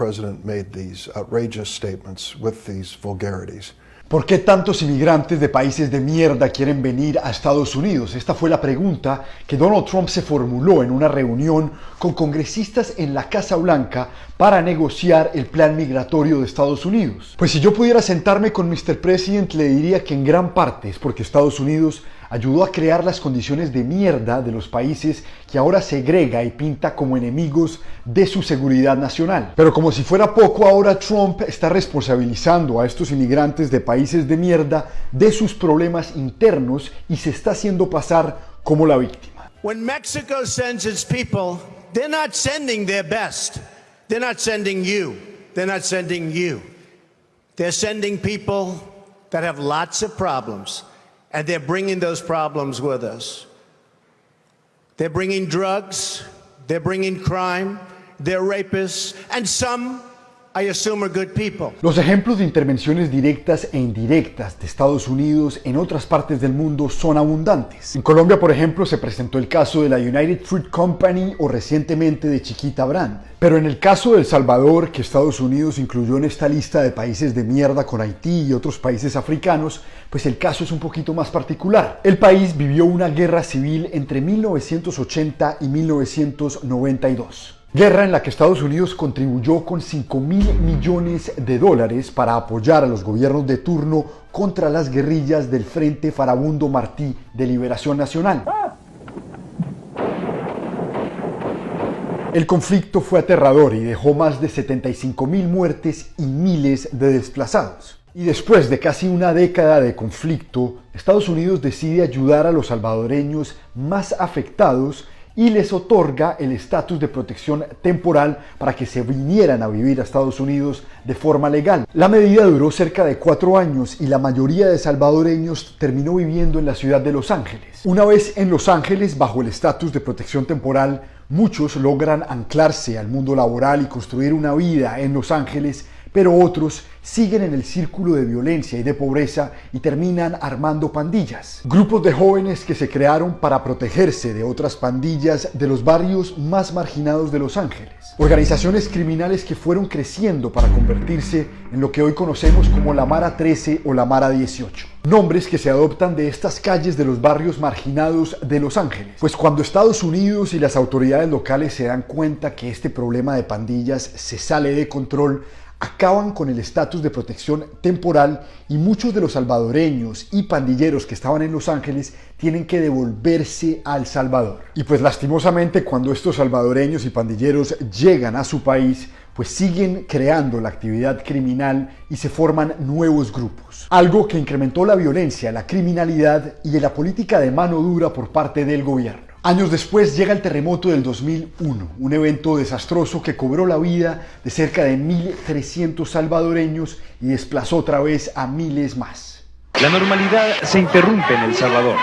president made these outrageous statements with these vulgarities. ¿Por qué tantos inmigrantes de países de mierda quieren venir a Estados Unidos? Esta fue la pregunta que Donald Trump se formuló en una reunión con congresistas en la Casa Blanca para negociar el plan migratorio de Estados Unidos. Pues si yo pudiera sentarme con Mr. President, le diría que en gran parte es porque Estados Unidos ayudó a crear las condiciones de mierda de los países que ahora segrega y pinta como enemigos de su seguridad nacional. Pero como si fuera poco, ahora Trump está responsabilizando a estos inmigrantes de países de mierda de sus problemas internos y se está haciendo pasar como la víctima. When Mexico sends its people, they're not sending their best. They're not sending you. They're not sending you. They're sending people that have lots of problems. And they're bringing those problems with us. They're bringing drugs, they're bringing crime, they're rapists, and some, I assume, are good people. Los ejemplos de intervenciones directas e indirectas de Estados Unidos en otras partes del mundo son abundantes. En Colombia, por ejemplo, se presentó el caso de la United Fruit Company o recientemente de Chiquita Brand. Pero en el caso de El Salvador, que Estados Unidos incluyó en esta lista de países de mierda con Haití y otros países africanos, pues el caso es un poquito más particular. El país vivió una guerra civil entre 1980 y 1992. Guerra en la que Estados Unidos contribuyó con $5.000 millones para apoyar a los gobiernos de turno contra las guerrillas del Frente Farabundo Martí de Liberación Nacional. El conflicto fue aterrador y dejó más de 75.000 muertes y miles de desplazados. Y después de casi una década de conflicto, Estados Unidos decide ayudar a los salvadoreños más afectados y les otorga el estatus de protección temporal para que se vinieran a vivir a Estados Unidos de forma legal. La medida duró cerca de 4 años y la mayoría de salvadoreños terminó viviendo en la ciudad de Los Ángeles. Una vez en Los Ángeles, bajo el estatus de protección temporal, muchos logran anclarse al mundo laboral y construir una vida en Los Ángeles, pero otros siguen en el círculo de violencia y de pobreza y terminan armando pandillas. Grupos de jóvenes que se crearon para protegerse de otras pandillas de los barrios más marginados de Los Ángeles. Organizaciones criminales que fueron creciendo para convertirse en lo que hoy conocemos como la Mara 13 o la Mara 18. Nombres que se adoptan de estas calles de los barrios marginados de Los Ángeles. Pues cuando Estados Unidos y las autoridades locales se dan cuenta que este problema de pandillas se sale de control, acaban con el estatus de protección temporal y muchos de los salvadoreños y pandilleros que estaban en Los Ángeles tienen que devolverse a El Salvador. Y pues lastimosamente cuando estos salvadoreños y pandilleros llegan a su país, pues siguen creando la actividad criminal y se forman nuevos grupos. Algo que incrementó la violencia, la criminalidad y la política de mano dura por parte del gobierno. Años después llega el terremoto del 2001, un evento desastroso que cobró la vida de cerca de 1.300 salvadoreños y desplazó otra vez a miles más. La normalidad se interrumpe en El Salvador.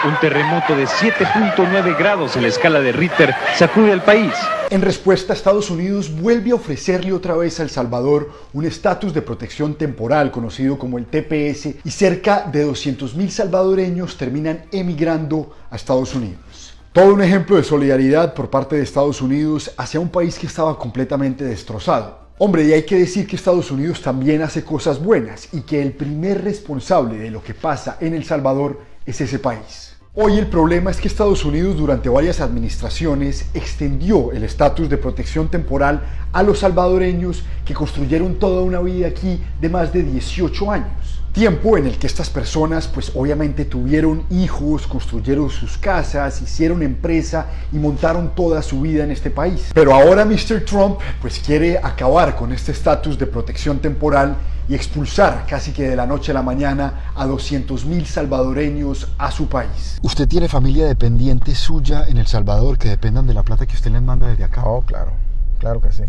Un terremoto de 7.9 grados en la escala de Richter sacude al país. En respuesta, Estados Unidos vuelve a ofrecerle otra vez a El Salvador un estatus de protección temporal conocido como el TPS y cerca de 200.000 salvadoreños terminan emigrando a Estados Unidos. Todo un ejemplo de solidaridad por parte de Estados Unidos hacia un país que estaba completamente destrozado. Hombre, y hay que decir que Estados Unidos también hace cosas buenas y que el primer responsable de lo que pasa en El Salvador es ese país. Hoy el problema es que Estados Unidos durante varias administraciones extendió el estatus de protección temporal a los salvadoreños que construyeron toda una vida aquí de más de 18 años. Tiempo en el que estas personas pues obviamente tuvieron hijos, construyeron sus casas, hicieron empresa y montaron toda su vida en este país. Pero ahora Mr. Trump pues quiere acabar con este estatus de protección temporal y expulsar casi que de la noche a la mañana a 200.000 salvadoreños a su país. ¿Usted tiene familia dependiente suya en El Salvador que dependan de la plata que usted les manda desde acá? Oh, claro, claro que sí.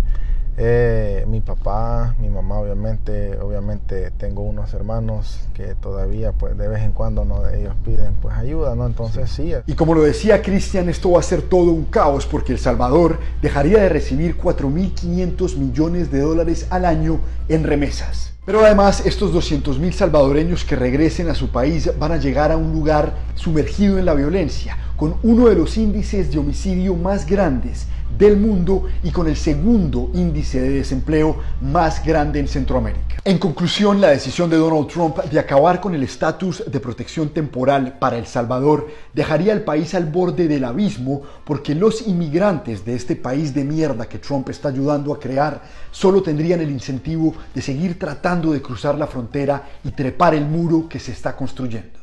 Mi papá, mi mamá, obviamente tengo unos hermanos que todavía pues de vez en cuando ellos piden pues ayuda, ¿no? Entonces sí. Y como lo decía Cristian, esto va a ser todo un caos porque El Salvador dejaría de recibir $4.500 millones al año en remesas. Pero además estos 200.000 salvadoreños que regresen a su país van a llegar a un lugar sumergido en la violencia, con uno de los índices de homicidio más grandes del mundo y con el segundo índice de desempleo más grande en Centroamérica. En conclusión, la decisión de Donald Trump de acabar con el estatus de protección temporal para El Salvador dejaría al país al borde del abismo, porque los inmigrantes de este país de mierda que Trump está ayudando a crear solo tendrían el incentivo de seguir tratando de cruzar la frontera y trepar el muro que se está construyendo.